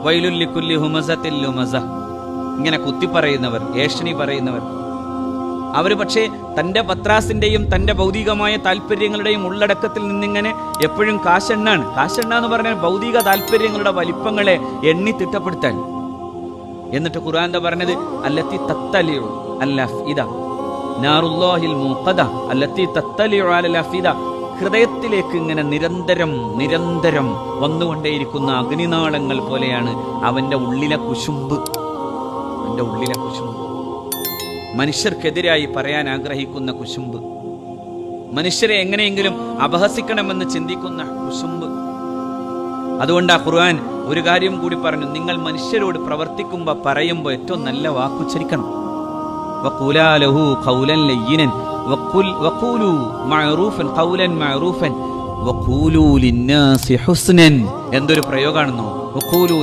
വൈലുൽ ലികുല്ലി ഹുമസത്തിൽ ലുമസ, ഇങ്ങനെ കുത്തി പറയുന്നവർ, ഏഷണി പറയുന്നവർ. അവര് പക്ഷേ തന്റെ പത്രാസിന്റെയും തന്റെ ഭൗതികമായ താല്പര്യങ്ങളുടെയും ഉള്ളടക്കത്തിൽ നിന്നിങ്ങനെ എപ്പോഴും കാശെണ്ണാണ്. കാശെണ്ണ എന്ന് പറഞ്ഞാൽ ഭൗതിക താല്പര്യങ്ങളുടെ വലിപ്പങ്ങളെ എണ്ണി തിട്ടപ്പെടുത്താൻ. എന്നിട്ട് ഖുർആൻ എന്താ പറഞ്ഞത്? അല്ലത്തി തത്തലിഉ അൽ അഫ്ഇദ നാറുല്ലാഹിൽ മൂഖദ അല്ലത്തി തത്തലിഉ അലൽ അഫ്ഇദ, ഹൃദയത്തിലേക്ക് ഇങ്ങനെ നിരന്തരം നിരന്തരം വന്നുകൊണ്ടേയിരിക്കുന്ന അഗ്നിനാളങ്ങൾ പോലെയാണ് അവന്റെ ഉള്ളിലെ കുശുമ്പ്. അവന്റെ ഉള്ളിലെ കുശുമ്പ്, മനുഷ്യർക്കെതിരായി പറയാൻ ആഗ്രഹിക്കുന്ന കുശുമ്പ്, മനുഷ്യരെ എങ്ങനെയെങ്കിലും അപഹസിക്കണമെന്ന് ചിന്തിക്കുന്ന കുശുമ്പ്. അതുകൊണ്ട് ആ ഖുർആൻ ഒരു കാര്യം കൂടി പറഞ്ഞു, നിങ്ങൾ മനുഷ്യരോട് പ്രവർത്തിക്കുമ്പോൾ പറയുമ്പോൾ ഏറ്റവും നല്ല വാക്കുച്ചരിക്കണം. വഖൂലാ ലഹു ഖൗലൻ ലയ്യിനൻ വഖൂലു മഅറൂഫൻ ഖൗലൻ മഅറൂഫൻ വഖൂലു ലിന്നാസി ഹുസ്നൻ. എന്തൊരു പ്രയോഗമാണെന്നോ, വഖൂലു